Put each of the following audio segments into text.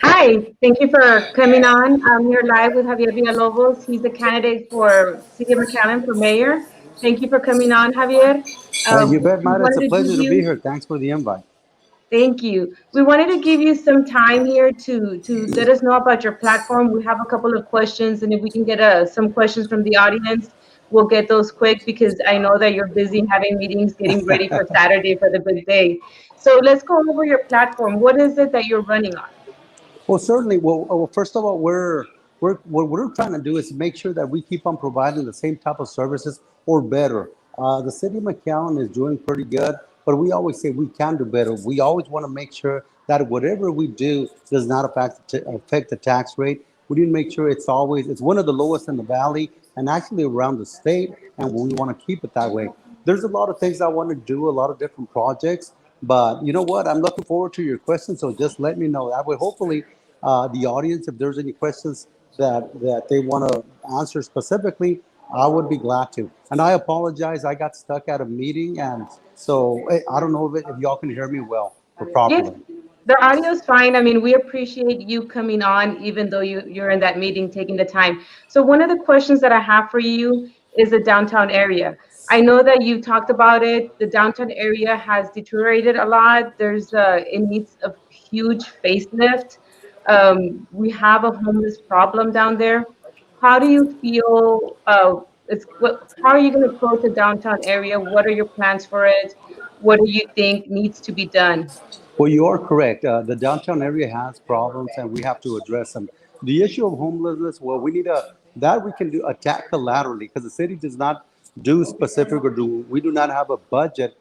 Hi, thank you for coming on. I'm here live with Javier Villalobos. He's a candidate for City of McAllen for mayor. Thank you for coming on, Javier. You bet, We Mayra. It's a wanted to give pleasure to be you, here. Thanks for the invite. thank you. We wanted to give you some time here to let us know about your platform. We have a couple of questions, and if we can get some questions from the audience, we'll get those quick because I know that you're busy having meetings, getting ready for Saturday for the big day. So let's go over your platform. What is it that you're running on? Well, certainly. First of all, what we're trying to do is make sure that we keep on providing the same type of services or better. The city of McAllen is doing pretty good, but we always say we can do better. We always want to make sure that whatever we do does not affect the tax rate. We need to make sure it's one of the lowest in the valley and actually around the state, and we want to keep it that way. There's a lot of things I want to do, a lot of different projects. But you know what? I'm looking forward to your questions. So just let me know. That way, hopefully, the audience, if there's any questions that they want to answer specifically, I would be glad to. And I apologize. I got stuck at a meeting, and so I don't know if y'all can hear me well or Yes, properly. the audio is fine. I mean, we appreciate you coming on, even though you're in that meeting, taking the time. So one of the questions that I have for you is the downtown area. I know that you talked about it. The downtown area has deteriorated a lot. It needs a huge facelift. We have a homeless problem down there. How do you feel? How are you going to approach the downtown area? What are your plans for it? What do you think needs to be done? Well, you are correct. The downtown area has problems, and we have to address them. The issue of homelessness, well, we can do attack collaterally because the city does not do specific we do not have a budget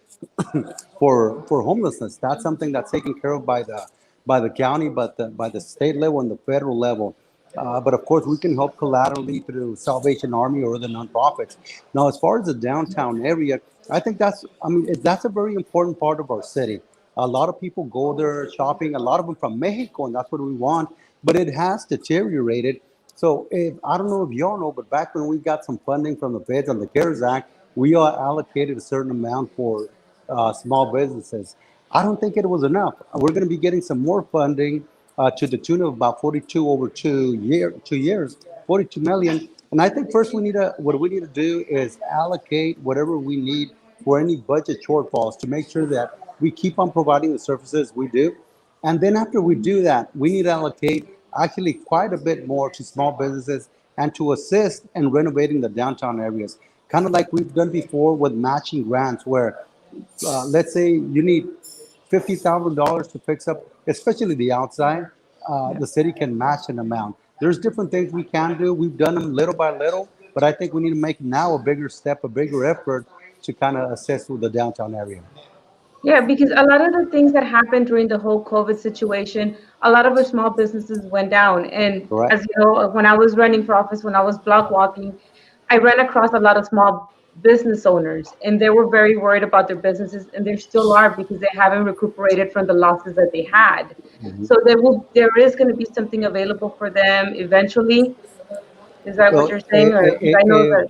for homelessness. That's something that's taken care of by the county, by the state level and the federal level. But of course, we can help collaterally through Salvation Army or the nonprofits. Now, as far as the downtown area, I think that's a very important part of our city. A lot of people go there shopping, a lot of them from Mexico, and that's what we want. But it has deteriorated. So I don't know if y'all know, but back when we got some funding from the feds on the CARES Act, we are allocated a certain amount for small businesses. I don't think it was enough. We're going to be getting some more funding to the tune of about 42 over 2 years, 42 million. And I think first what we need to do is allocate whatever we need for any budget shortfalls to make sure that we keep on providing the services we do. And then after we do that, we need to allocate actually quite a bit more to small businesses and to assist in renovating the downtown areas. Kind of like we've done before with matching grants, where let's say you need $50,000 to fix up, especially the outside, Yeah. the city can match an amount. There's different things we can do. We've done them little by little, but I think we need to make now a bigger step, a bigger effort to kind of assist with the downtown area. Yeah, because a lot of the things that happened during the whole COVID situation, a lot of our small businesses went down. And Correct? as you know, when I was running for office, when I was block walking, I ran across a lot of small business owners, and they were very worried about their businesses, and they still are because they haven't recuperated from the losses that they had. So there is going to be something available for them eventually. Is that what So you're saying? Or because I know that.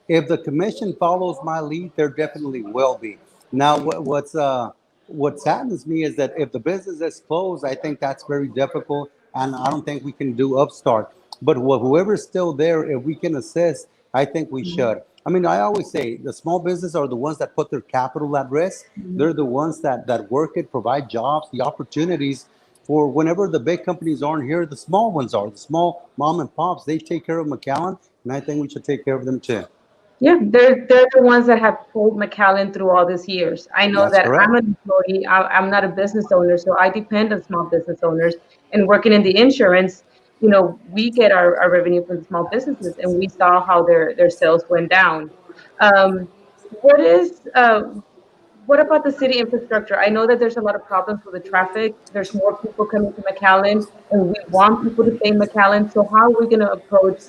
if the commission follows my lead, there definitely will be. Now, what saddens me is that if the business is closed, I think that's very difficult, and I don't think we can do upstart. But whoever's still there, if we can assist, I think we should. I mean, I always say the small business are the ones that put their capital at risk. They're the ones that work it, provide jobs, the opportunities for whenever the big companies aren't here, the small ones are. The small mom and pops, they take care of McAllen, and I think we should take care of them too. Yeah, they're the ones that have pulled McAllen through all these years. I know That's that I'm correct. an employee. I'm not a business owner, so I depend on small business owners. And working in the insurance, we get our revenue from the small businesses, and we saw how their sales went down. Um, what is what about the city infrastructure? I know that there's a lot of problems with the traffic. There's more people coming to McAllen, and we want people to stay in McAllen. So how are we going to approach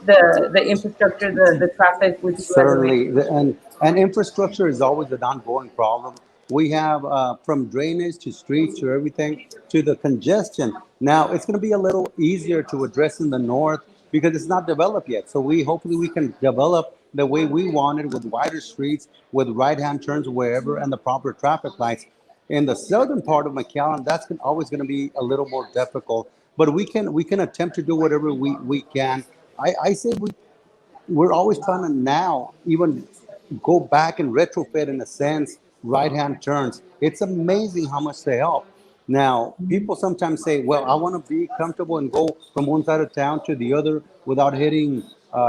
the infrastructure, the traffic with you as a mayor? Certainly, and infrastructure is always an ongoing problem. We have from drainage to streets to everything to the congestion. Now it's going to be a little easier to address in the north because it's not developed yet. So we hopefully we can develop the way we want it with wider streets, with right-hand turns wherever, and the proper traffic lights. In the southern part of McAllen, always going to be a little more difficult. But we can attempt to do whatever we can. I say we're always trying to now even go back and retrofit in a sense right hand turns. It's amazing how much they help. Now, people sometimes say, well, I want to be comfortable and go from one side of town to the other without hitting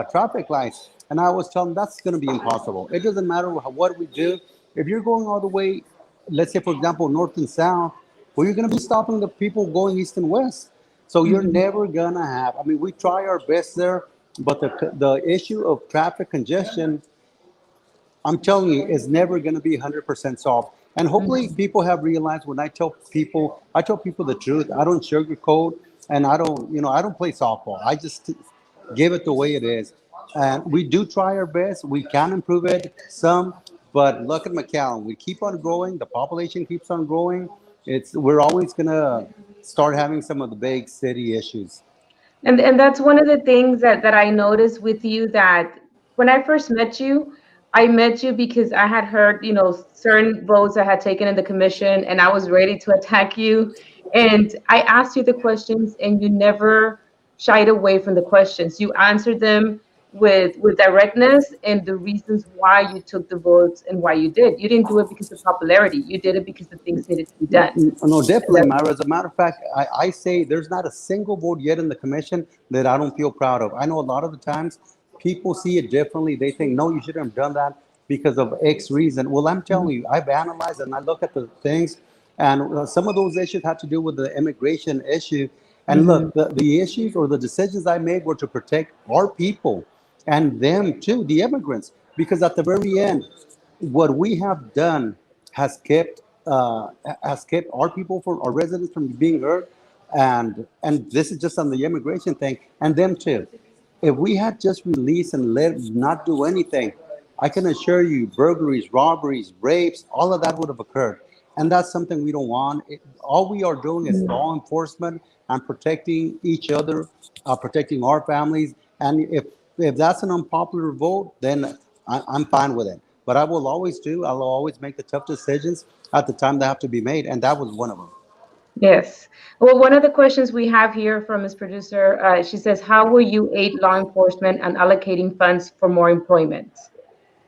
traffic lights. And I always tell them that's going to be impossible. It doesn't matter what we do. If you're going all the way, let's say, for example, north and south, well, you're going to be stopping the people going east and west. So you're Mhm. never gonna have. I mean, we try our best there, but the issue of traffic congestion, I'm telling you, is never gonna be 100% solved. And hopefully, Mhm. people have realized when I tell people the truth. I don't sugarcoat, and I don't play softball. I just give it the way it is. And we do try our best. We can improve it some, but look at McAllen. We keep on growing. The population keeps on growing. We're always gonna start having some of the big city issues. And that's one of the things that I noticed with you, that when I first met you, I met you because I had heard, certain votes I had taken in the commission, and I was ready to attack you. And I asked you the questions, and you never shied away from the questions. You answered them with directness and the reasons why you took the votes and why you did. You didn't do it because of popularity. You did it because the things needed to be done. No, definitely, And Myra. As a matter of fact, I say there's not a single vote yet in the commission that I don't feel proud of. I know a lot of the times people see it differently. They think, no, you shouldn't have done that because of X reason. Well, I'm telling you, I've analyzed and I look at the things, and some of those issues had to do with the immigration issue. And Mhm. look, the issues or the decisions I made were to protect our people and them too, the immigrants, because at the very end, what we have done has kept our people from our residents from being hurt, and this is just on the immigration thing, and them too. If we had just released and let not do anything, I can assure you, burglaries, robberies, rapes, all of that would have occurred, and that's something we don't want. All we are doing is law enforcement and protecting each other, protecting our families, and if that's an unpopular vote, then I'm fine with it. But I'll always make the tough decisions at the time they have to be made. And that was one of them. Yes. Well, one of the questions we have here from his producer, she says, how will you aid law enforcement and allocating funds for more employment?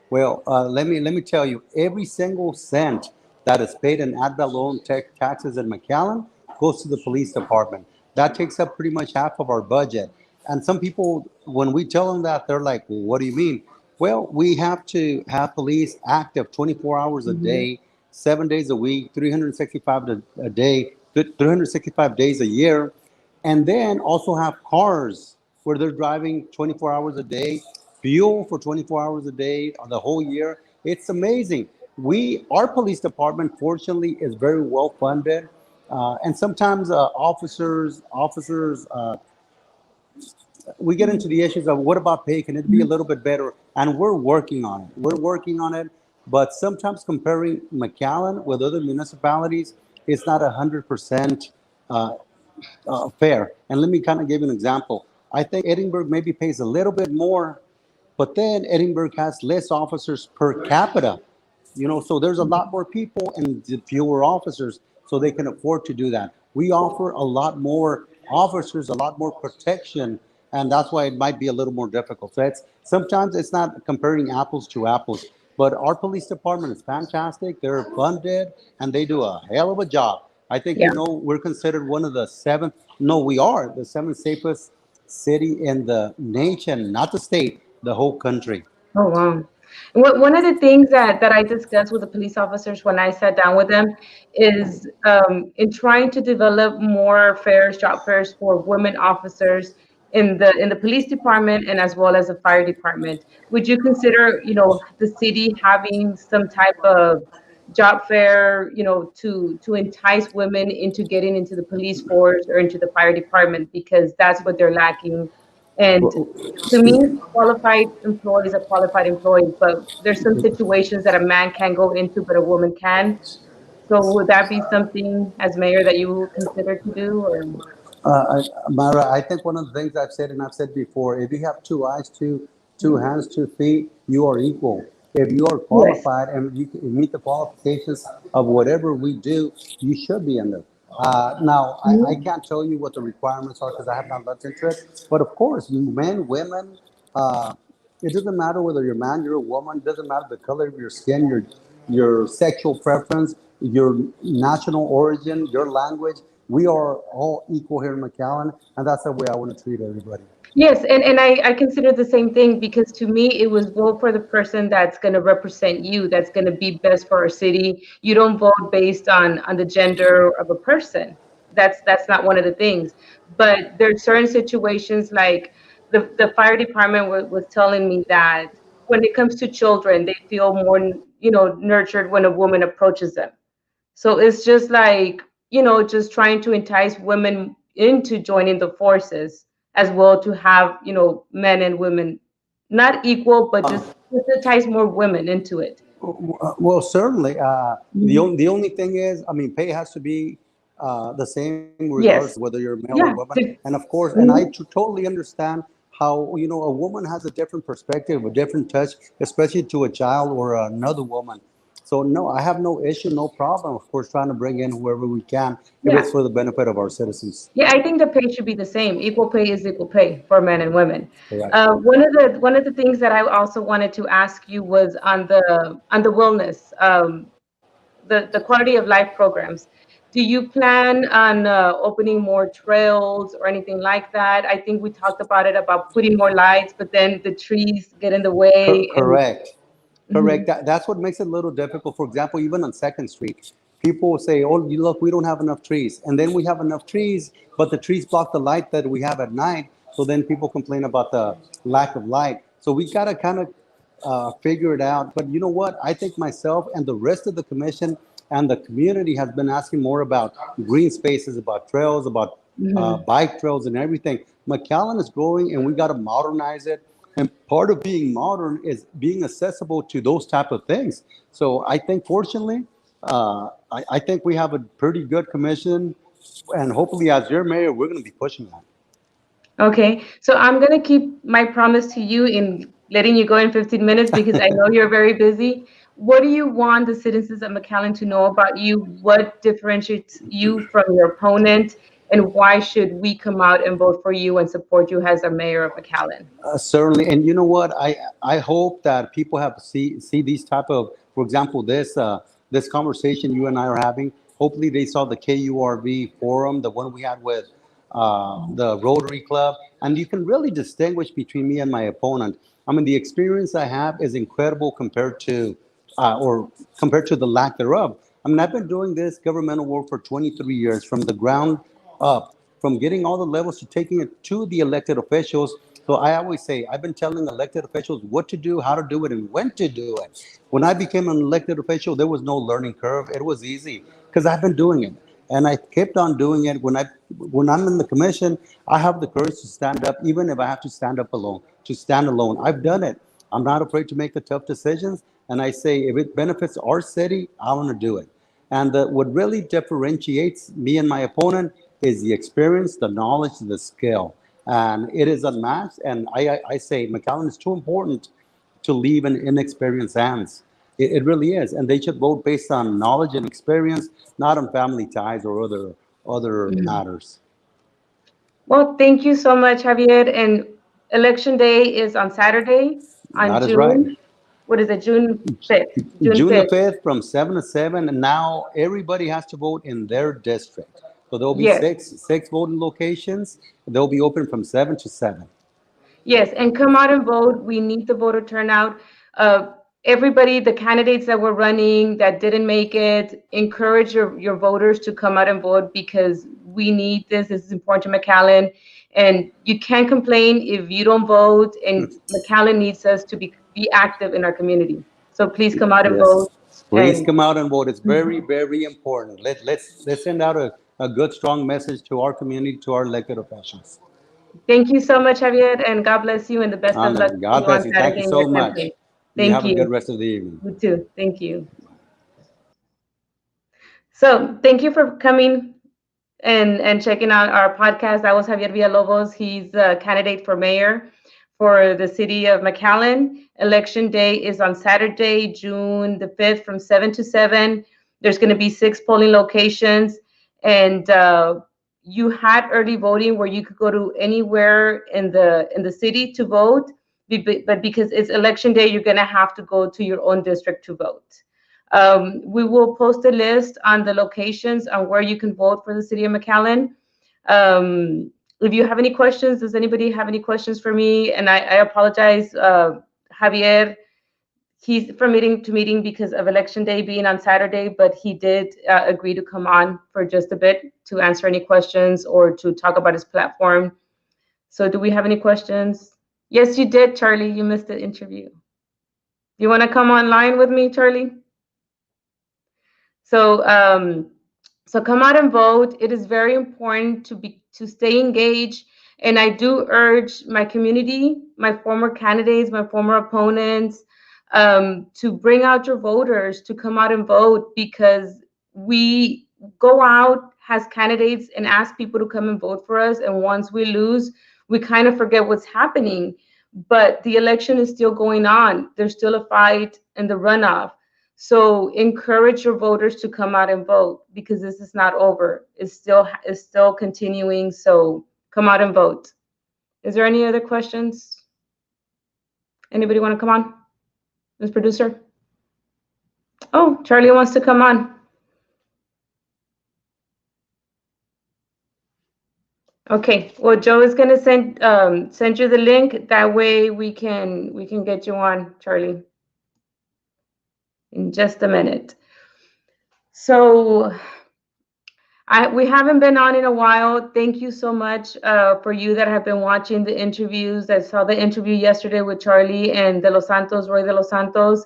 Well, let me tell you, every single cent that is paid in ad valorem taxes in McAllen goes to the police department. That takes up pretty much half of our budget. And some people, when we tell them that, they're like, well, "What do you mean?" Well, we have to have police active 24 hours a Mhm. day, 7 days a week, 365 a day, 365 days a year, and then also have cars where they're driving 24 hours a day, fuel for 24 hours a day on the whole year. It's amazing. Our police department, fortunately, is very well funded, and sometimes officers, we get into the issues of what about pay? Can it be a little bit better? And we're working on it. We're working on it. But sometimes comparing McAllen with other municipalities, it's not 100% fair. And let me kind of give you an example. I think Edinburgh maybe pays a little bit more, but then Edinburgh has less officers per capita. So there's a lot more people and fewer officers, so they can afford to do that. We offer a lot more officers, a lot more protection, and that's why it might be a little more difficult. So sometimes it's not comparing apples to apples, but our police department is fantastic. They're funded and they do a hell of a job. I think Yeah. we're considered one of the seventh. No, we are the seventh safest city in the nation, not the state, the whole country. Oh, wow. One of the things that I discussed with the police officers when I sat down with them is in trying to develop more fairs, job fairs for women officers in the police department and as well as the fire department. Would you consider, the city having some type of job fair, to entice women into getting into the police force or into the fire department because that's what they're lacking? And to me, qualified employees are qualified employees, but there's some situations that a man can't go into, but a woman can. So would that be something as mayor that you would consider to do? Or Mara, I think one of the things I've said and I've said before, if you have two eyes, two hands, 2 feet, you are equal. If you are yes. qualified and you meet the qualifications of whatever we do, you should be in there. Now, I Mhm. can't tell you what the requirements are because I have not looked into it. But of course, men, women, uh, it doesn't matter whether you're a man, you're a woman. It doesn't matter the color of your skin, your sexual preference, your national origin, your language. We are all equal here in McAllen, and that's the way I want to treat everybody. Yes, and I consider the same thing because to me it was vote for the person that's going to represent you, that's going to be best for our city. You don't vote based on the gender of a person. That's not one of the things. But there's certain situations like the fire department was telling me that when it comes to children, they feel more, nurtured when a woman approaches them. So it's just like, just trying to entice women into joining the forces as well to have, men and women not equal, but just entice more women into it. Well, certainly. Mhm. The only thing is, I mean, pay has to be the same regardless of Yes. whether you're male or Yeah. woman. And of course, and I Mhm. totally understand how a woman has a different perspective, a different touch, especially to a child or another woman. So no, I have no issue, no problem. Of course, trying to bring in whoever we can if Yeah. it's for the benefit of our citizens. Yeah, I think the pay should be the same. Equal pay is equal pay for men and women. Correct. One of the things that I also wanted to ask you was on the wellness, the quality of life programs. Do you plan on opening more trails or anything like that? I think we talked about it about putting more lights, but then the trees get in the way. And Correct. Correct. mhm. That's what makes it a little difficult. For example, even on Second Street, people will say, "Oh, you look, we don't have enough trees," and then we have enough trees, but the trees block the light that we have at night. So then people complain about the lack of light. So we gotta kind of figure it out. But you know what? I think myself and the rest of the commission and the community has been asking more about green spaces, about trails, about Mhm. bike trails, and everything. McAllen is growing, and we got to modernize it. And part of being modern is being accessible to those type of things. So I think, fortunately, I think we have a pretty good commission, and hopefully, as your mayor, we're going to be pushing that. Okay, so I'm gonna keep my promise to you in letting you go in 15 minutes because I know you're very busy. What do you want the citizens of McAllen to know about you? What differentiates you from your opponent? And why should we come out and vote for you and support you as a mayor of McAllen? Certainly, and you know what? I hope that people have see these type of, for example, this conversation you and I are having. Hopefully, they saw the KURV forum, the one we had with the Rotary Club, and you can really distinguish between me and my opponent. I mean, the experience I have is incredible compared to or compared to the lack thereof. I mean, I've been doing this governmental work for 23 years from the ground up, from getting all the levels to taking it to the elected officials. So I always say, I've been telling elected officials what to do, how to do it, and when to do it. When I became an elected official, there was no learning curve. It was easy because I've been doing it. And I kept on doing it. When I'm in the commission, I have the courage to stand up, even if I have to stand up alone, to stand alone. I've done it. I'm not afraid to make the tough decisions. And I say, if it benefits our city, I want to do it. And what really differentiates me and my opponent is the experience, the knowledge, the skill. And it is unmatched. And I say McAllen is too important to leave in inexperienced hands. It really is. And they should vote based on knowledge and experience, not on family ties or other matters. Well, thank you so much, Javier. And election day is on Saturday, on That is right. June, what is it, June 5th? June June the 5th. 5th from 7 to 7, and now everybody has to vote in their district. So there'll be Yes. six voting locations. They'll be open from 7 to 7. Yes, and come out and vote. We need the voter turnout. Uh, Everybody, the candidates that were running that didn't make it, encourage your voters to come out and vote because we need this. This is important to McAllen. And you can't complain if you don't vote, and McAllen needs us to be active in our community. So please come out and vote. Yes. Please And come out and vote. It's very, very important. Let's send out a good, strong message to our community, to our elected officials. thank you so much, Javier, and God bless you, and the best of luck Amen. to God you on bless you. Thank Saturday you in your so much. campaign. You Thank have a good you. rest of the evening. You too. Thank you. So thank you for coming and checking out our podcast. That was Javier Villalobos. He's a candidate for mayor for the city of McAllen. Election day is on Saturday, June the 5th from 7 to 7. There's going to be 6 polling locations. And you had early voting where you could go to anywhere in the city to vote. But because it's election day, you're going to have to go to your own district to vote. We will post a list on the locations on where you can vote for the city of McAllen. If you have any questions, does anybody have any questions for me? And I apologize, Javier. He's from meeting to meeting because of election day being on Saturday, but he did agree to come on for just a bit to answer any questions or to talk about his platform. So do we have any questions? Yes, you did, Charlie. You missed the interview. You want to come online with me, Charlie? So, so come out and vote. It is very important to stay engaged. And I do urge my community, my former candidates, my former opponents, to bring out your voters to come out and vote because we go out as candidates and ask people to come and vote for us. And once we lose, we kind of forget what's happening. But the election is still going on. There's still a fight in the runoff. So encourage your voters to come out and vote because this is not over. It's still continuing. So come out and vote. Is there any other questions? Anybody want to come on? Ms. Producer? Oh, Charlie wants to come on. Okay. Well, Joe is going to send you the link. That way we can get you on, Charlie, in just a minute. So we haven't been on in a while. Thank you so much for you that have been watching the interviews. I saw the interview yesterday with Charlie and Roy De Los Santos.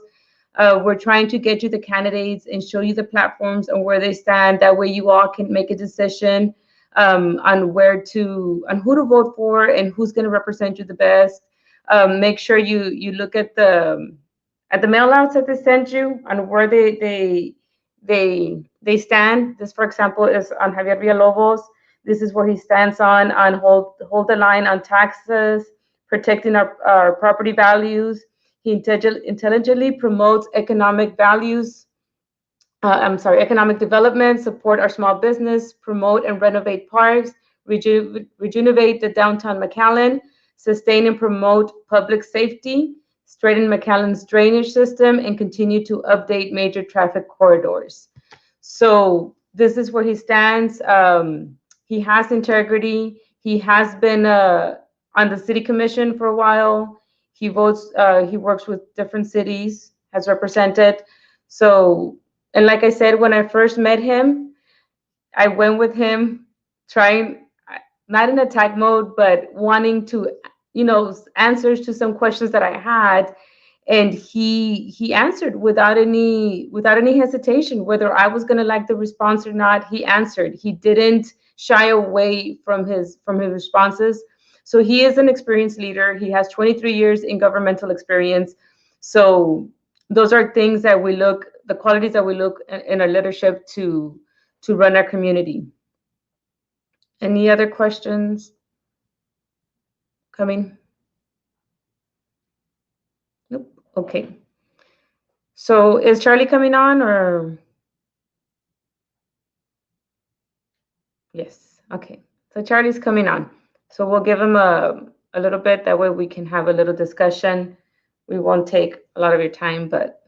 We're trying to get you the candidates and show you the platforms and where they stand. That way you all can make a decision on who to vote for and who's going to represent you the best. Make sure you look at the mail outs that they sent you on where they stand. This, for example, is on Javier Villalobos. This is where he stands on hold the line on taxes, protecting our property values. He intelligently promotes economic development, support our small business, promote and renovate parks, rejuvenate the downtown McAllen, sustain and promote public safety, straighten McAllen's drainage system, and continue to update major traffic corridors. So this is where he stands. He has integrity. He has been on the city commission for a while. He votes. He works with different cities, has represented. So, and like I said, when I first met him, I went with him trying, not in attack mode, but wanting to, answers to some questions that I had. And he answered without any hesitation, whether I was going to like the response or not. He answered. He didn't shy away from his responses. So he is an experienced leader. He has 23 years in governmental experience. So those are things that we look, the qualities that we look in our leadership to run our community. Any other questions coming? Nope. Okay. So is Charlie coming on or? Yes. Okay. So Charlie's coming on. So we'll give him a little bit. That way we can have a little discussion. We won't take a lot of your time, but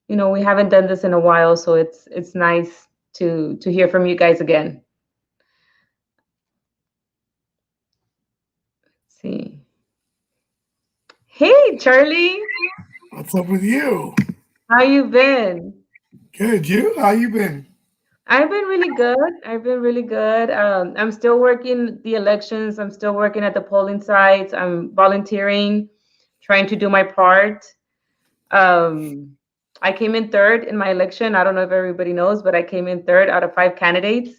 we haven't done this in a while, so it's nice to hear from you guys again. Let's see. Hey, Charlie. What's up with you? How you been? Good. You? How you been? I've been really good. I've been really good. I'm still working the elections. I'm still working at the polling sites. I'm volunteering, trying to do my part. Um, I came in third in my election. I don't know if everybody knows, but I came in third out of 5 candidates,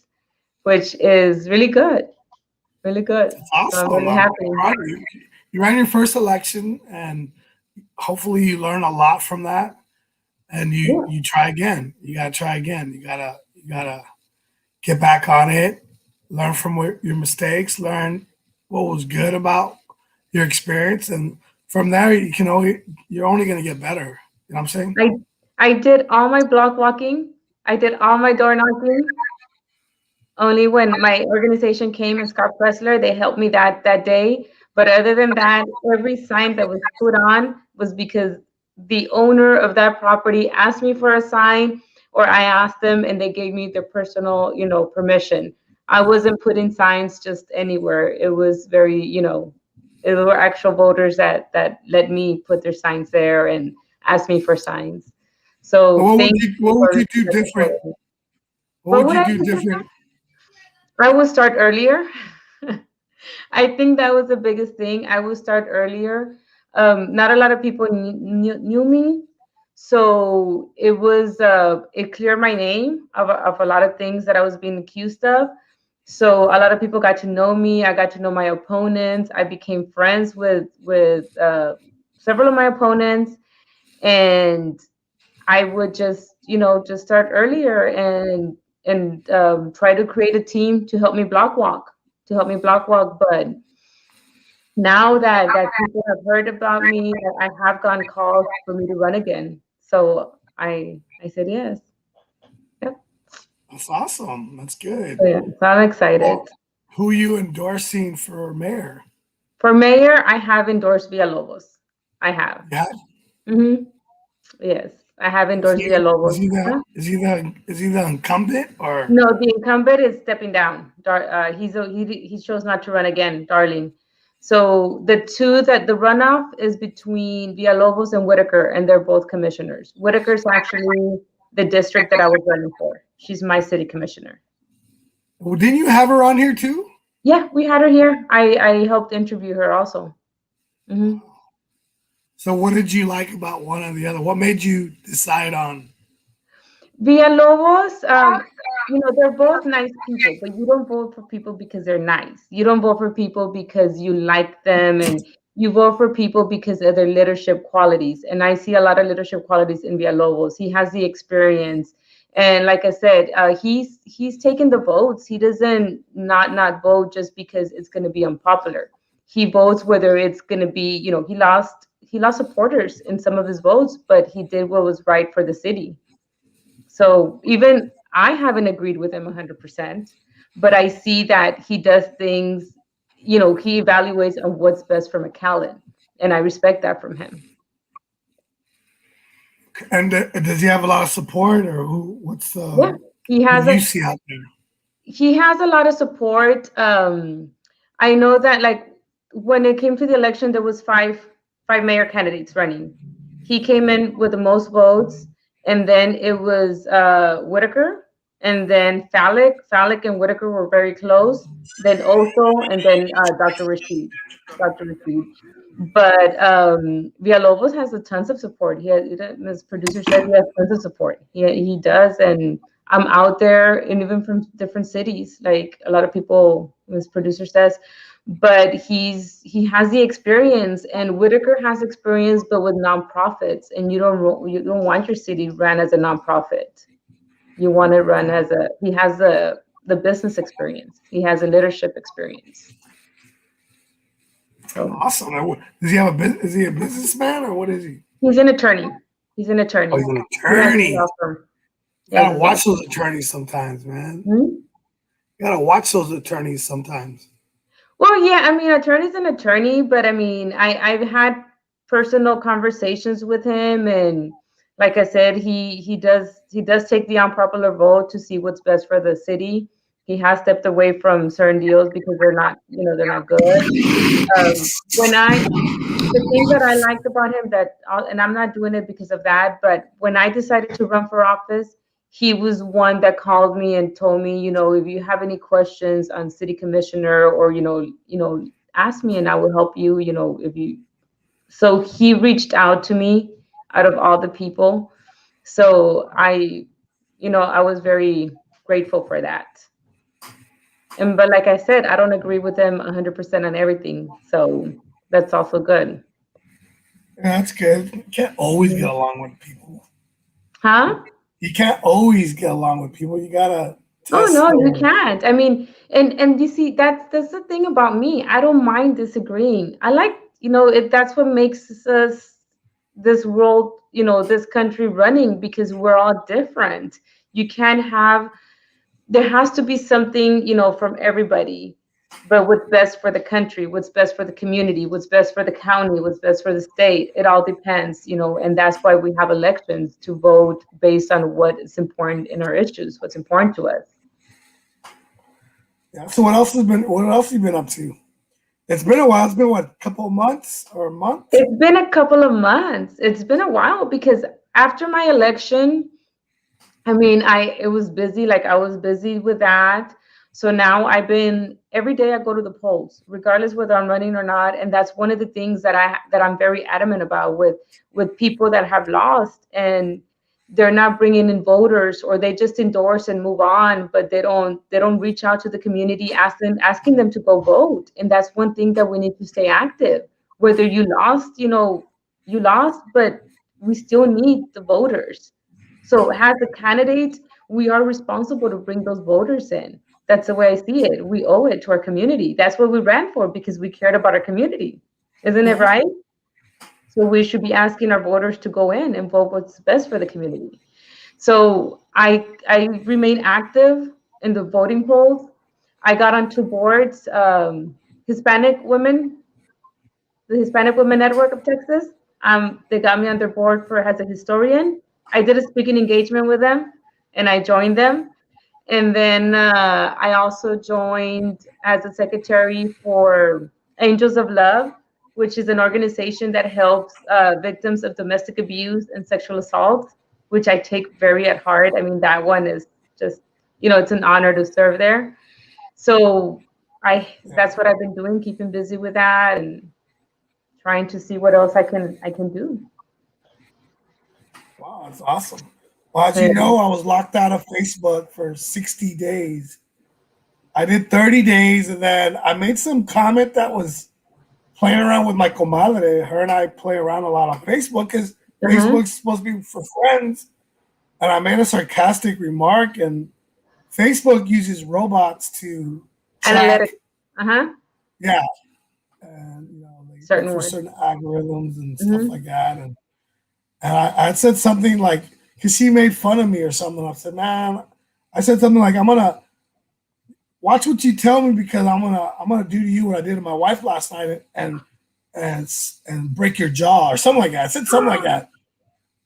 which is really good. Really good. It's So I'm awesome. really I'm happy. proud of you. You ran your first election, and hopefully you learn a lot from that. And Yeah. you try again. You gotta try again. You gotta get back on it. Learn from your mistakes. Learn what was good about your experience, and from there you're only gonna get better. You know what I'm saying? I I did all my block walking. I did all my door knocking. Only when my organization came and Scott Pressler, they helped me that day. But other than that, every sign that was put on was because the owner of that property asked me for a sign, or I asked them and they gave me their personal, permission. I wasn't putting signs just anywhere. It was very, it were actual voters that let me put their signs there and asked me for signs. But So what would thank you you what would for you do different? supporting. What What would would you I do do different? different? I will start earlier. I think that was the biggest thing. I will start earlier. Not a lot of people knew me, so it cleared my name of a lot of things that I was being accused of. So a lot of people got to know me. I got to know my opponents. I became friends with several of my opponents, and I would just start earlier and try to create a team to help me block walk, But now that people have heard about me, I have gotten calls for me to run again. So I said yes. Yep. That's awesome. That's good. So yeah, so I'm excited. Well, who you endorsing for mayor? For mayor, I have endorsed Villalobos. I have. Yeah. hmm Yes, I have Is endorsed he is Villalobos. he the Huh? is he the incumbent or No, the incumbent is stepping down. He chose not to run again, Darling. So the runoff is between Villalobos and Whitaker, and they're both commissioners. Whitaker's actually the district that I was running for. She's my city commissioner. well, didn't you have her on here too? Yeah, we had her here. I helped interview her also. hmm So what did you like about one or the other? What made you decide on? Villalobos, they're both nice people, but you don't vote for people because they're nice. You don't vote for people because you like them, and you vote for people because of their leadership qualities. And I see a lot of leadership qualities in Villalobos. He has the experience, and like I said, he's taking the votes. He doesn't not vote just because it's going to be unpopular. He votes whether it's going to be, he lost supporters in some of his votes, but he did what was right for the city. So even I haven't agreed with him 100%, but I see that he does things, he evaluates on what's best for McAllen, and I respect that from him. And does he have a lot of support, or who? What's Yeah, he what has do a you see out there? he has a lot of support. I know that like when it came to the election, there was five mayor candidates running. He came in with the most votes, and then it was Whitaker, and then Falick. Falick and Whitaker were very close. Then Oso, and then Dr. Rashid. Dr. Rashid. But Villalobos has a tons of support. As producer said, he has tons of support. He does, and I'm out there, and even from different cities, like a lot of people, as producer says. But he has the experience, and Whitaker has experience, but with nonprofits, and you don't want your city run as a nonprofit. You want to run as a. He has the business experience. He has a leadership experience. So Awesome. Does he have a business? Is he a businessman or what is he? he's an attorney. He's an attorney. Oh, he's an He has a attorney. law firm. You gotta Yes. watch those attorneys sometimes, man. Hmm? You gotta watch those attorneys sometimes. Well, yeah, I mean, attorney's an attorney, but I mean, I've had personal conversations with him, and like I said, he does take the unpopular vote to see what's best for the city. He has stepped away from certain deals because they're not good. When the thing that I liked about him and I'm not doing it because of that, but when I decided to run for office, he was one that called me and told me, if you have any questions on city commissioner, or ask me and I will help you. If you. So he reached out to me out of all the people. So I was very grateful for that. But like I said, I don't agree with him 100% on everything. So that's also good. Yeah, that's good. You can't always get along with people. Huh? You can't always get along with people. You gotta Oh test no, you their. can't. I mean, and you see, that's the thing about me. I don't mind disagreeing. I like, that's what makes us this world, this country running, because we're all different. You can't have There has to be something, from everybody. But what's best for the country, what's best for the community, what's best for the county, what's best for the state, it all depends, and that's why we have elections, to vote based on what is important in our issues, what's important to us. Yeah. So what else has been? What else have you been up to? It's been a while. It's been what, a couple of months or a month? It's been a couple of months. It's been a while, because after my election, I mean, it was busy, like I was busy with that. So now every day I go to the polls, regardless whether I'm running or not. And that's one of the things that I'm very adamant about with people that have lost, and they're not bringing in voters, or they just endorse and move on, but they don't reach out to the community, asking them to go vote. And that's one thing that we need to stay active. Whether you lost, you lost, but we still need the voters. So as a candidate, we are responsible to bring those voters in. That's the way I see it. We owe it to our community. That's what we ran for, because we cared about our community. Isn't it Yeah. right? So we should be asking our voters to go in and vote what's best for the community. So I remain active in the voting polls. I got on two boards, Hispanic women, the Hispanic Women Network of Texas. They got me on their board as a historian. I did a speaking engagement with them, and I joined them. And then I also joined as a secretary for Angels of Love, which is an organization that helps victims of domestic abuse and sexual assault, which I take very at heart. I mean, that one is just, it's an honor to serve there. So Yeah. that's what I've been doing, keeping busy with that, and trying to see what else I can do. Wow, that's awesome. Well, as you And know, I was locked out of Facebook for 60 days. I did 30 days, and then I made some comment that was playing around with my comadre. Her and I play around a lot on Facebook because uh-huh. Facebook's supposed to be for friends. And I made a sarcastic remark, and Facebook uses robots to track, Analytics. Uh-huh. yeah, and they look Certain for words. certain algorithms and stuff Hmm. like that. And I said something like, because she made fun of me or something. I said, nah. I said something like, I'm gonna watch what you tell me, because I'm gonna do to you what I did to my wife last night, and break your jaw or something like that. I said something like that.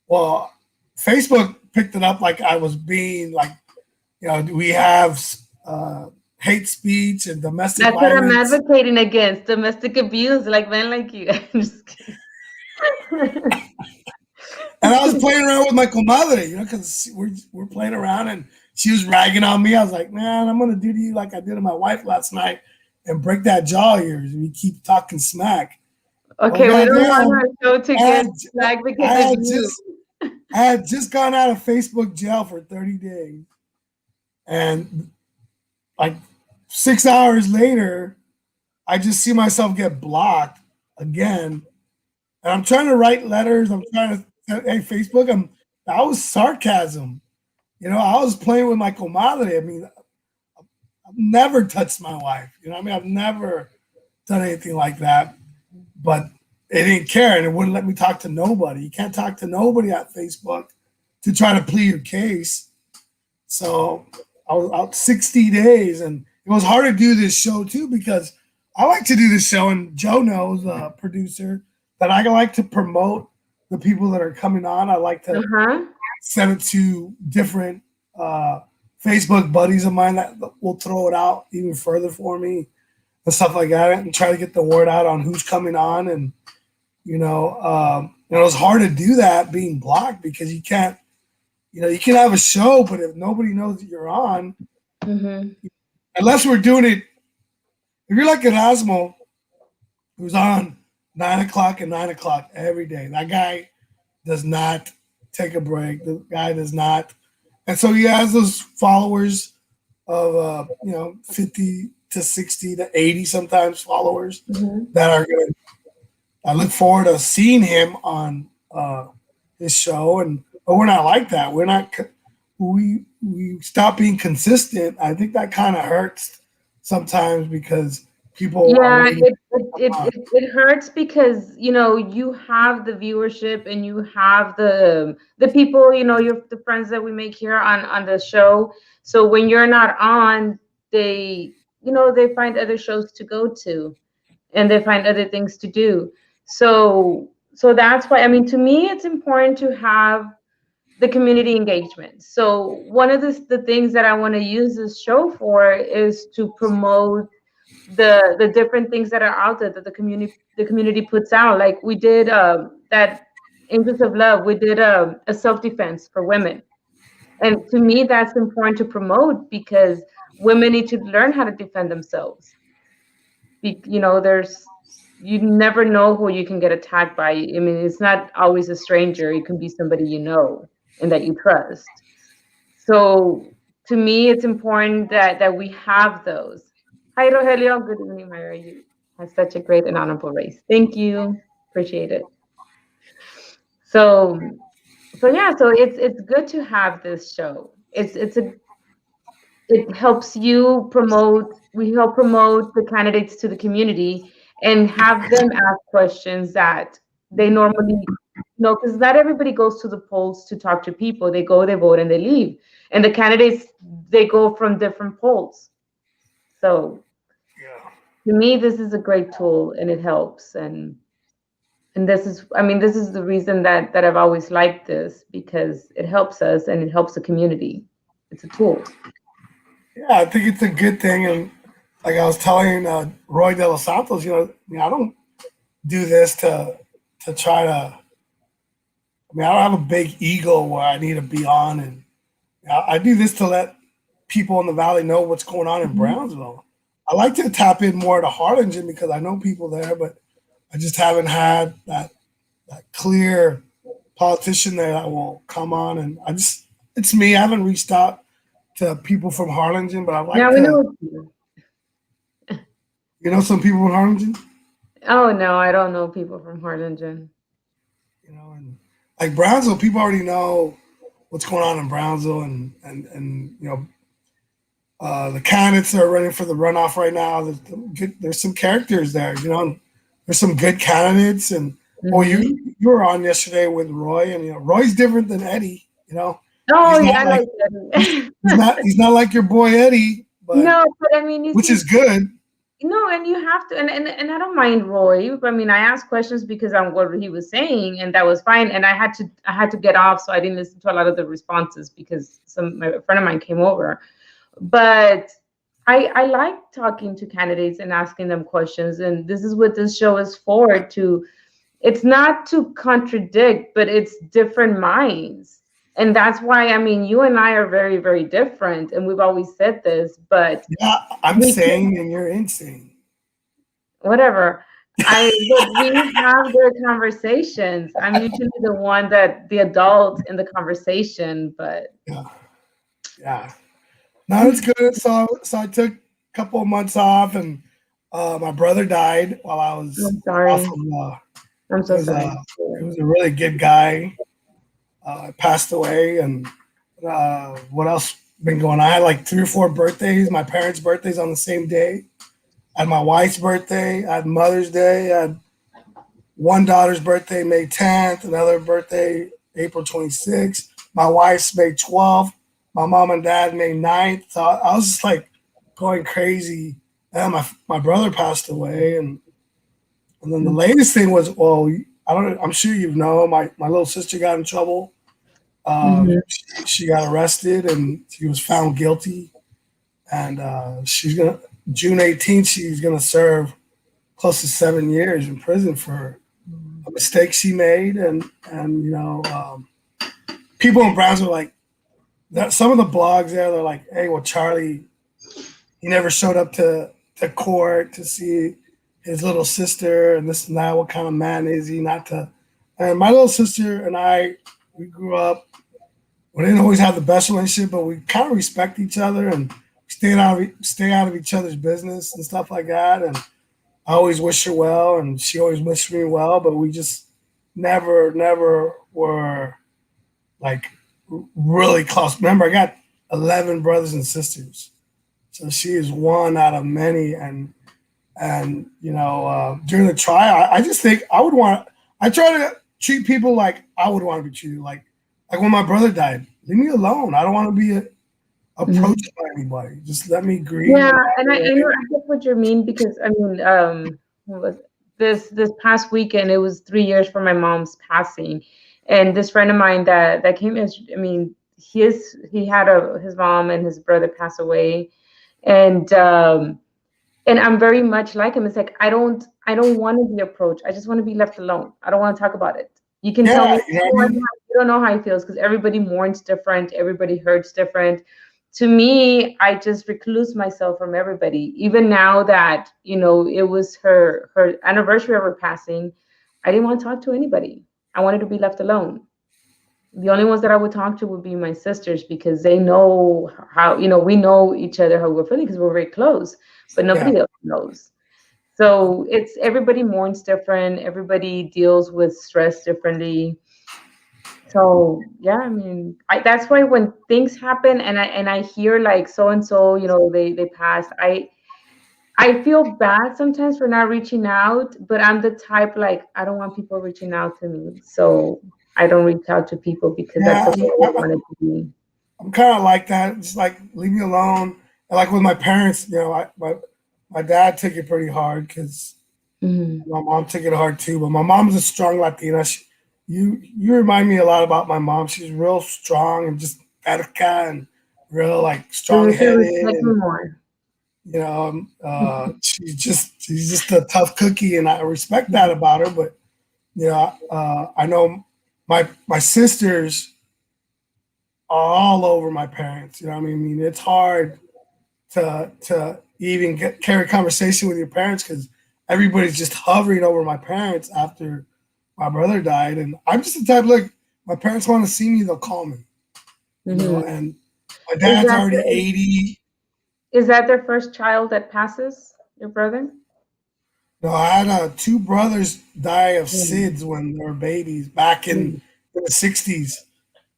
Well, Facebook picked it up like I was being like, we have hate speech and domestic That's what I'm violence. advocating against, domestic abuse, like men like you. I'm just kidding. And I was playing around with my comadre, because we're playing around and she was ragging on me. I was like, man, I'm gonna do to you like I did to my wife last night and break that jaw of yours. And we keep talking smack. Oh Okay, we don't want goddamn! our show to I get had, flagged I because of had you. I had just gone out of Facebook jail for 30 days, and like 6 hours later, I just see myself get blocked again. And I'm trying to write letters. I'm trying to, hey, Facebook, that was sarcasm. I was playing with my comadre. I mean, I've never touched my wife. I've never done anything like that. But they didn't care, and it wouldn't let me talk to nobody. You can't talk to nobody on Facebook to try to plead your case. So I was out 60 days, and it was hard to do this show too, because I like to do this show, and Joe knows, producer, that I like to promote the people that are coming on. I like to send it to different Facebook buddies of mine that will throw it out even further for me and stuff like that, and try to get the word out on who's coming on. And it was hard to do that being blocked, because you can't, you can have a show, but if nobody knows that you're on, unless we're doing it, if you're like Erasmo, who's on 9 o'clock and 9 o'clock every day, that guy does not take a break. The guy does not. And so he has those followers of, 50 to 60 to 80 sometimes followers that are going to, I look forward to seeing him on his show. But we're not like that. We're not, we stop being consistent. I think that kind of hurts sometimes, because people it hurts because you have the viewership and you have the people, the friends that we make here on the show. So when you're not on, they find other shows to go to, and they find other things to do. So that's why, I mean, to me, it's important to have the community engagement. So one of the things that I want to use this show for is to promote the different things that are out there that the community puts out. Like we did that Angels of Love. We did a self-defense for women, and to me, that's important to promote, because women need to learn how to defend themselves. You never know who you can get attacked by. I mean, it's not always a stranger. It can be somebody and that you trust. So to me, it's important that we have those. Hi, Rogelio. Good evening, Mayra. You had such a great and honorable race. Thank you. Appreciate it. So yeah. So it's good to have this show. It helps you promote. We help promote the candidates to the community and have them ask questions that they normally because not everybody goes to the polls to talk to people. They go, they vote, and they leave. And the candidates, they go from different polls. So to me, this is a great tool, and it helps. And this is the reason that I've always liked this, because it helps us and it helps the community. It's a tool. Yeah, I think it's a good thing. And like I was telling Roy De Los Santos, I don't do this to try to. I don't have a big ego where I need to be on, and I do this to let people in the valley know what's going on in Brownsville. I like to tap in more to Harlingen because I know people there, but I just haven't had that clear politician there that will come on, and it's me. I haven't reached out to people from Harlingen, but I like to. Know you know some people from Harlingen? Oh no, I don't know people from Harlingen. And like Brownsville, people already know what's going on in Brownsville, and the candidates that are running for the runoff right now. There's some characters there, there's some good candidates, and you were on yesterday with Roy, and Roy's different than Eddie, Oh yeah, I like Eddie. he's not like your boy Eddie, but no, but I mean, which is good. No, and you have to, and I don't mind Roy. I mean, I asked questions because on what he was saying, and that was fine. And I had to get off, so I didn't listen to a lot of the responses because my friend of mine came over. But I like talking to candidates and asking them questions, and this is what this show is for, to it's not to contradict, but it's different minds. And that's why, I mean, you and I are very, very different. And we've always said this, but Yeah, I'm we can, sane and you're insane. whatever. But we have good conversations. I'm usually the one that the adult in the conversation, but Yeah, yeah. No, it's good. So I took a couple of months off, and my brother died while I was I'm off sorry. from. I'm He so was sorry. he was a really good guy. Passed away, and what else been going on? I had like 3 or 4 birthdays. My parents' birthdays on the same day. I had my wife's birthday. I had Mother's Day. I had one daughter's birthday May 10th. Another birthday April 26th. My wife's May 12th. My mom and dad May 9th. So I was just like going crazy. And my brother passed away, and then the latest thing was, well, I don't. I'm sure you know my little sister got in trouble. Mhm. She got arrested and she was found guilty, and she's gonna June 18th. She's gonna serve close to 7 years in prison for a mistake she made, and people in Brownsville like that. Some of the blogs there, they're like, hey, well, Charlie, he never showed up to court to see his little sister and this and that. What kind of man is he not to? And my little sister and I, we grew up. We didn't always have the best relationship, but we kind of respect each other and stay out of each other's business and stuff like that. And I always wish her well, and she always wished me well. But we just never were like really close. Remember, I got 11 brothers and sisters, so she is one out of many. And during the trial, I just think I would want. I try to treat people like I would want to be treated. Like when my brother died, leave me alone. I don't want to be Mhm. approached by anybody. Just let me grieve. Yeah, And and I know I get what you mean because I mean, what was this past weekend? It was 3 years for my mom's passing, and this friend of mine that came in. I mean, he had his mom and his brother pass away, and I'm very much like him. It's like I don't want to be approached. I just want to be left alone. I don't want to talk about it. You can tell yeah, me, you know what oh, I I mean. don't know how he feels because everybody mourns different, everybody hurts different. To me, I just recluse myself from everybody. Even now that it was her anniversary of her passing, I didn't want to talk to anybody. I wanted to be left alone. The only ones that I would talk to would be my sisters because they know how we know each other how we're feeling because we're very close, but Yeah, nobody else knows. So it's everybody mourns different, everybody deals with stress differently. So yeah, I mean, that's why when things happen and I hear like so and so, they passed, I feel bad sometimes for not reaching out, but I'm the type like I don't want people reaching out to me, so I don't reach out to people because that's yeah. the way I want it to be. I'm kind of like that. Just like leave me alone. And like with my parents, my dad took it pretty hard because Mhm. my mom took it hard too. But my mom's a strong Latina. You remind me a lot about my mom. She's real strong and just terca and real like So strong you should headed, respect me and more. she's just a tough cookie, and I respect that about her. But I know my sisters are all over my parents. You know what I mean? It's hard to even carry conversation with your parents because everybody's just hovering over my parents after my brother died, and I'm just the type like my parents want to see me, they'll call me, Mhm. and my Is dad's that already 80. their first child that passes? Your brother? No, I had 2 brothers die of Mm, SIDS when they were babies back mm, in the 60s,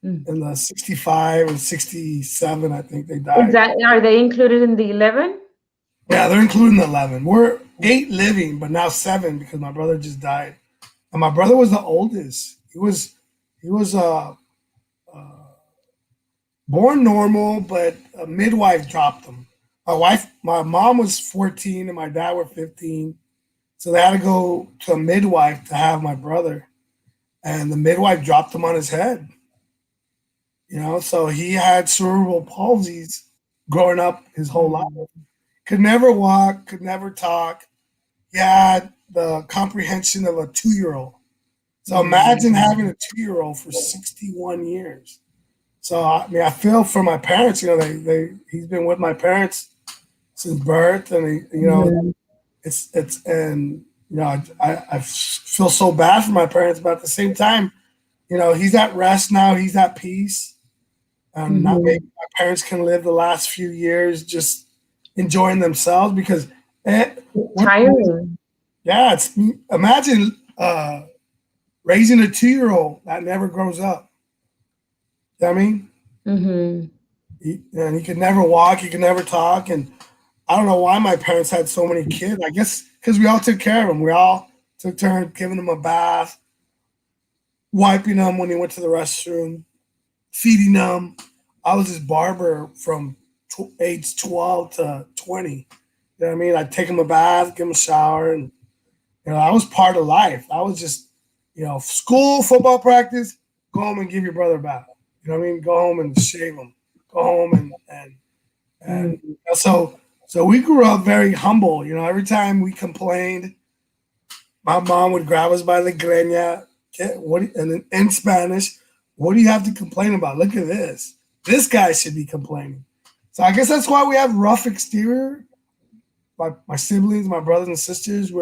mm. in the 65 and 67, I think they Is died. that are they included in the 11? Yeah, they're including the 11. We're 8 living, but now 7 because my brother just died. And my brother was the oldest. He was born normal, but a midwife dropped him. My mom was 14 and my dad were 15. So they had to go to a midwife to have my brother. And the midwife dropped him on his head. So he had cerebral palsies growing up his whole life. Mm. Could never walk, could never talk. He had the comprehension of a 2-year-old. So imagine having a 2-year-old for 61 years. So I mean, I feel for my parents. You know, he's been with my parents since birth, and it's and I feel so bad for my parents, but at the same time, he's at rest now. He's at peace, and now maybe my parents can live the last few years just enjoying themselves because tiring. Yeah, imagine raising a 2-year-old that never grows up. You know what I mean? And he could never walk, he could never talk, and I don't know why my parents had so many kids. I guess because we all took care of him. We all took turns giving him a bath, wiping him when he went to the restroom, feeding him. I was his barber from age 12 to 20. You know what I mean? I'd take him a bath, give him a shower, and I was part of life. I was just, school, football practice, go home and give your brother a bath. You know what I mean? Go home and shave him. Go home and so we grew up very humble. Every time we complained, my mom would grab us by the greña, and in Spanish, what do you have to complain about? Look at this. This guy should be complaining. So I guess that's why we have rough exterior. My siblings, my brothers and sisters,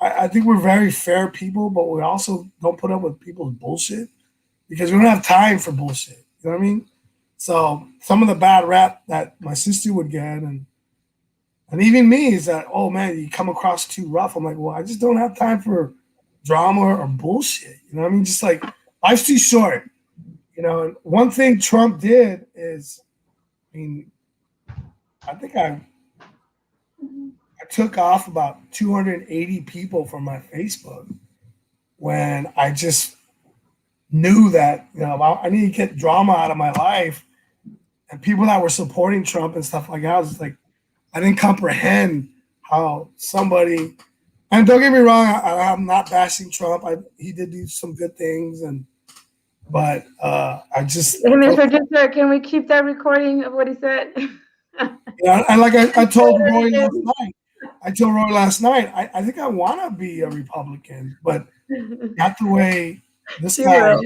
I think we're very fair people, but we also don't put up with people's bullshit because we don't have time for bullshit. You know what I mean? So some of the bad rap that my sister would get and even me is that, oh man, you come across too rough. I'm like, well, I just don't have time for drama or bullshit. You know what I mean? Just like life's too short. And one thing Trump did is, I think I took off about 280 people from my Facebook when I just knew that, I need to get drama out of my life. And people that were supporting Trump and stuff like that, I was like, I didn't comprehend how somebody, and don't get me wrong, I'm not bashing Trump. He did do some good things, but I just. Hey, Mr. Producer, can we keep that recording of what he said? Yeah, and like I told Roy last night, I think I want to be a Republican, but not the way this guy,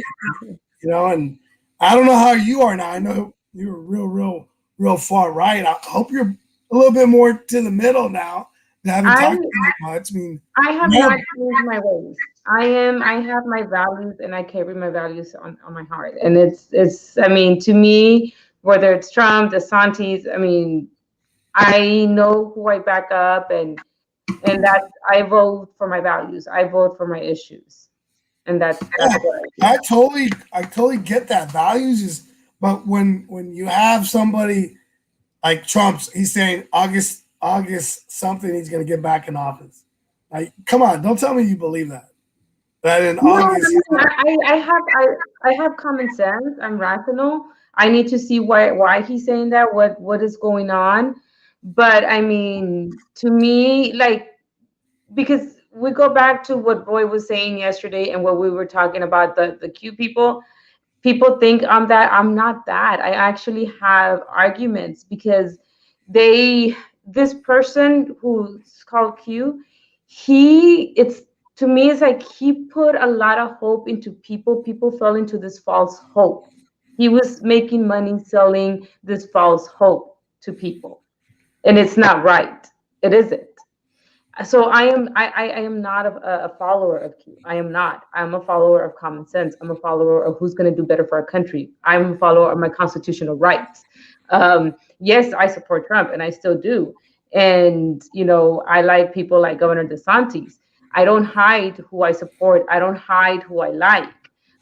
and I don't know how you are now. I know you're real far right. I hope you're a little bit more to the middle now. I haven't talked to you much. I have not changed my ways. I have my values and I carry my values on my heart. And it's to me, whether it's Trump, DeSantis, I know who I back up and that I vote for my values. I vote for my issues. And that's what I totally get that. Values is, but when you have somebody like Trump, he's saying August something, he's going to get back in office. Like, come on, don't tell me you believe that. That in August, I have common sense. I'm rational. I need to see why he's saying that. What is going on? But to me, because we go back to what Roy was saying yesterday and what we were talking about the cute people. People think I'm that. I'm not that. I actually have arguments because this person who's called Q, to me, it's like he put a lot of hope into people. People fell into this false hope. He was making money selling this false hope to people. And it's not right. It isn't. So I am not a follower of Q. I am not. I'm a follower of common sense. I'm a follower of who's going to do better for our country. I'm a follower of my constitutional rights. Yes, I support Trump, and I still do. And I like people like Governor DeSantis. I don't hide who I support. I don't hide who I like.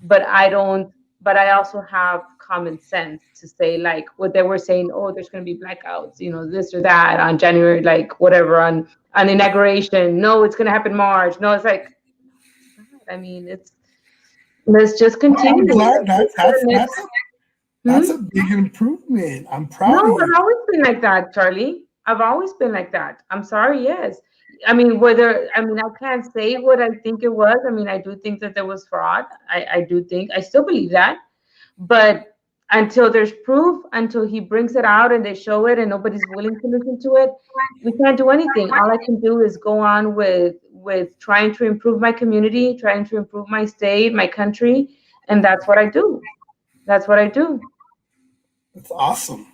But I also have common sense to say, like what they were saying, oh, there's going to be blackouts, this or that on January, like whatever, on inauguration. No, it's going to happen March. No, it's like, let's just continue. I'm glad that's a big improvement. I'm proud of you. I've always been like that, Charlie. I've always been like that. I'm sorry, yes. I can't say what I think it was. I do think that there was fraud. I still believe that. But until there's proof, until he brings it out and they show it and nobody's willing to listen to it, we can't do anything. All I can do is go on with with trying to improve my community, trying to improve my state, my country, and that's what I do. That's what I do. That's awesome.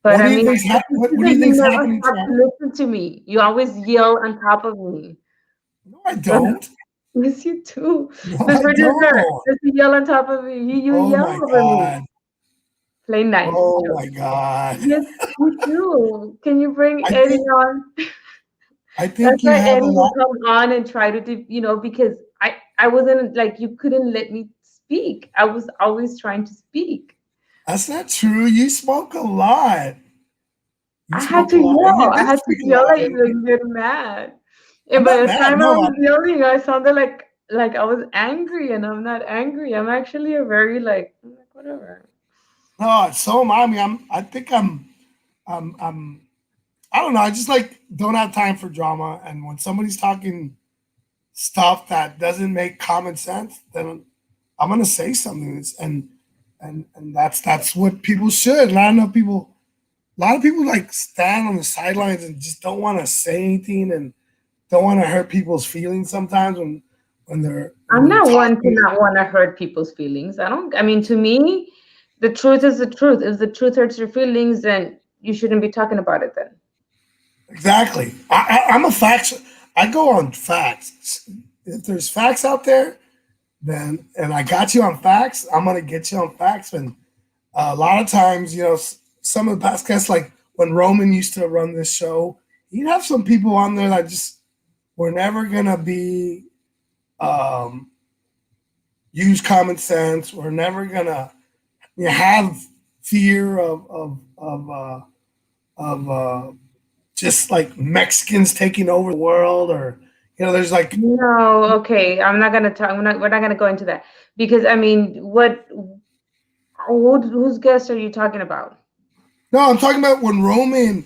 But What do I you mean, think's what do you you think's never happening stop to? to listen to me. You always yell on top of me. No, I don't. Yes, you do. No, The I producer, don't. does he yell on top of me? You Oh yell my over me. God. Play nice. Oh my God. Yes, you do. Can you bring I Eddie think on? I That's think you why have a Eddie will lot. come on and try to do, because I wasn't like, you couldn't let me speak. I was always trying to speak. That's not true. You spoke a lot. You I had spoke to a lot, and you yell. I did had to speak a yell lot. at you and get mad. I'm And by not the mad. time I No, was yelling, I sounded like I was angry, and I'm not angry. I'm actually a very I'm like, whatever. no. So am I. I mean, I think I'm. I don't know. I just like don't have time for drama. And when somebody's talking stuff that doesn't make common sense, then I'm gonna say something. And that's what people should. And I know a lot of people like stand on the sidelines and just don't want to say anything and don't want to hurt people's feelings sometimes when I'm they're not one to talking. not want to hurt people's feelings. I don't. I mean, to me, the truth is the truth. If the truth hurts your feelings, then you shouldn't be talking about it. Then. Exactly. I'm a facts. I go on facts. If there's facts out there, then and I got you on facts, I'm gonna get you on facts. And a lot of times, some of the past guests, like when Roman used to run this show, he'd have some people on there that just were never gonna be um, use common sense. We're never gonna have fear of just like Mexicans taking over the world, or there's like No, okay. I'm not gonna talk. We're not gonna go into that because I mean, whose guest are you talking about? no. I'm talking about when Roman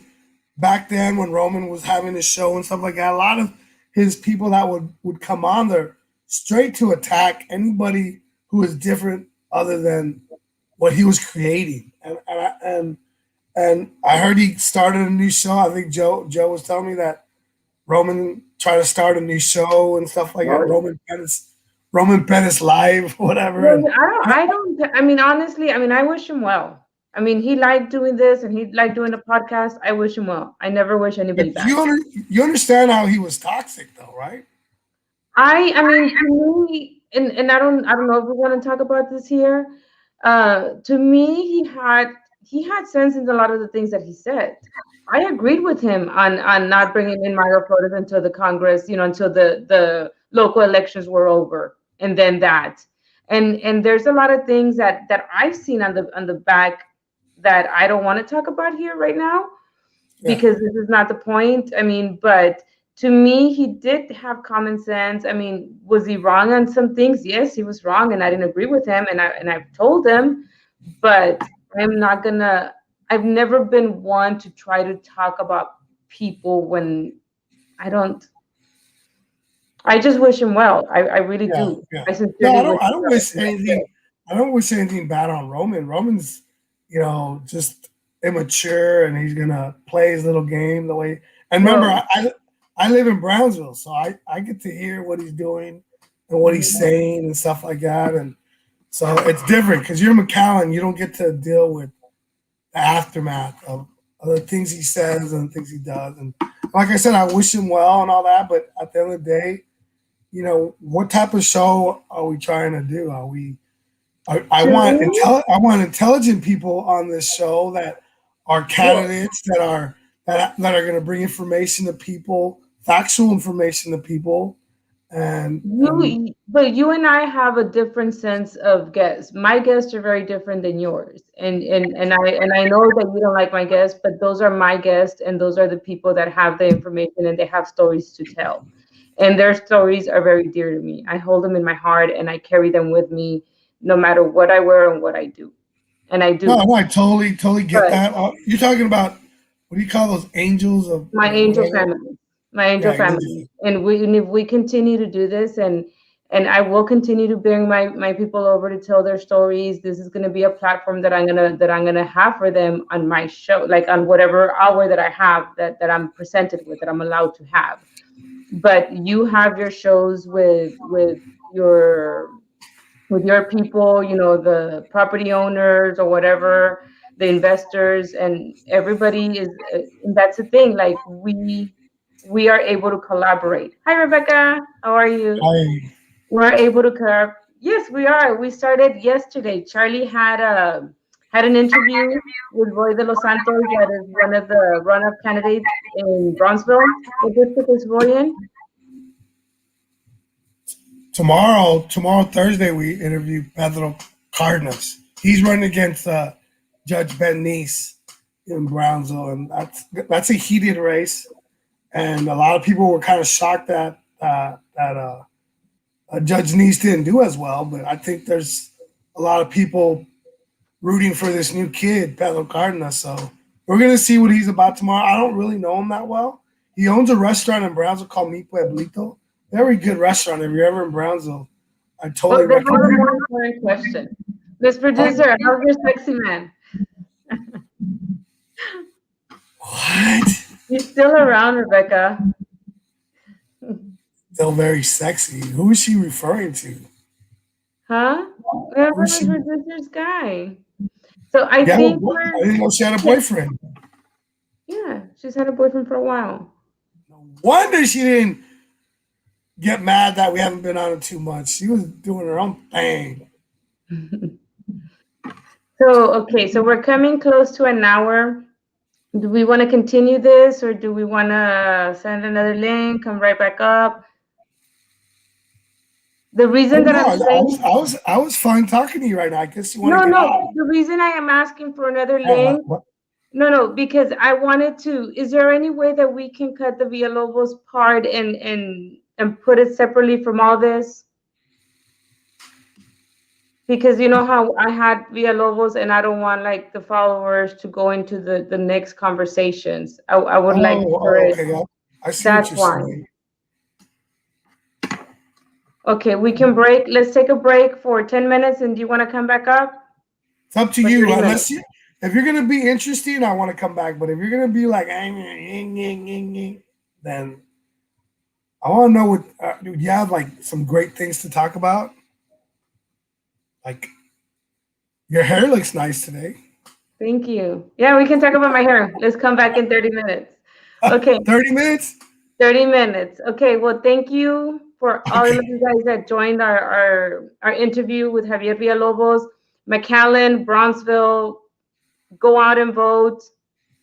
back then, when Roman was having his show and stuff like that. A lot of his people that would come on there straight to attack anybody who is different other than what he was creating. And I heard he started a new show. I think Joe was telling me that Roman tried to start a new show and stuff like that. Well, Roman Pettis live, whatever. well, And I don't. I mean, honestly, I mean, I wish him well. I mean, he liked doing this and he liked doing the podcast. I wish him well. I never wish anybody but bad. you understand how he was toxic, though, right? I mean, to me, and I don't know if we want to talk about this here. To me, he had sense in a lot of the things that he said. I agreed with him on not bringing in Mayra Flores until the Congress, until the local elections were over, and then that. And there's a lot of things that I've seen on the back that I don't want to talk about here right now Yeah. because this is not the point. I mean, but to me, he did have common sense. I mean, was he wrong on some things? Yes, he was wrong, and I didn't agree with him, and I've told him, but I'm not gonna. I've never been one to try to talk about people when I don't. I just wish him well. I really Yeah, do. yeah. I No, sincerely wish I him don't well. wish anything. I don't wish anything bad on Roman. Roman's, just immature, and he's gonna play his little game the way. And remember, No. I live in Brownsville, so I get to hear what he's doing and what he's saying and stuff like that. And so it's different because you're McAllen. You don't get to deal with the aftermath of the things he says and the things he does. And like I said, I wish him well and all that. But at the end of the day, what type of show are we trying to do? Are we? I To want me, I want intelligent people on this show that are well, candidates that are going to bring information to people, factual information to people, and but you and I have a different sense of guests. My guests are very different than yours, and I know that you don't like my guests, but those are my guests, and those are the people that have the information and they have stories to tell, and their stories are very dear to me. I hold them in my heart, and I carry them with me, no matter what I wear and what I do, and I no, do. no, I totally get But that. You're talking about what do you call those angels my of angel whatever? family, my angel Yeah, family, and if we continue to do this, and I will continue to bring my people over to tell their stories. This is going to be a platform that I'm gonna have for them on my show, like on whatever hour that I have that I'm presented with, that I'm allowed to have. but you have your shows your with your people, the property owners or whatever, the investors, and everybody is. And that's the thing. Like we are able to collaborate. Hi, Rebecca. How are you? I We're able to collaborate. Yes, we are. We started yesterday. Charlie had an interview with Roy de los Santos, that is one of the runoff candidates in Bronzeville. What district is Roy in? tomorrow Thursday we interview Pedro Cardenas. He's running against Judge Ben Nice in Brownsville, and that's a heated race. And a lot of people were kind of shocked that Judge Nice didn't do as well. But I think there's a lot of people rooting for this new kid, Pedro Cardenas. So we're gonna see what he's about tomorrow. I don't really know him that well. He owns a restaurant in Brownsville called Mi Pueblito. Very good restaurant. If you're ever in Brownsville, I Well, totally there's one recommend. more important question. Miss Producer, how's your sexy man? What? He's still around, Rebecca. Still very sexy. Who is she referring to? Huh? Whoever Who's the she? producer's guy. So I Yeah, think I didn't know she had a boyfriend. yeah, she's had a boyfriend for a while. No wonder she didn't get mad that we haven't been on in 2 months. She was doing her own thing. So, okay, so we're coming close to an hour. Do we want to continue this, or do we want to send another link, come right back up? The reason that No, I'm saying I was fine talking to you right now. I guess you want to no, get no, out. the reason I am asking for another Yeah, link, no, because I wanted to. Is there any way that we can cut the Villalobos part and put it separately from all this? Because you know how I had Villalobos, and I don't want like the followers to go into the next conversations. I would like for it. Okay. Yeah. I see what That's you're why. saying. Okay, we can break. Let's take a break for 10 minutes, and do you want to come back up? It's up to For you. 30 Unless minutes. if you're gonna be interesting, I want to come back. But if you're gonna be like, then I want to know what do you have like some great things to talk about? Like your hair looks nice today. Thank you. Yeah, we can talk about my hair. Let's come back in 30 minutes. Okay, 30 minutes? 30 minutes. Okay, well, thank you for all Okay. of you guys that joined our interview with Javier Villalobos. McAllen, Bronzeville, go out and vote.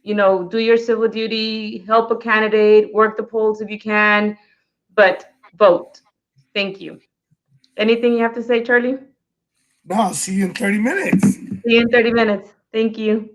Do your civil duty, help a candidate, work the polls if you can, but vote. Thank you. Anything you have to say, Charlie? No, I'll see you in 30 minutes. See you in 30 minutes. Thank you.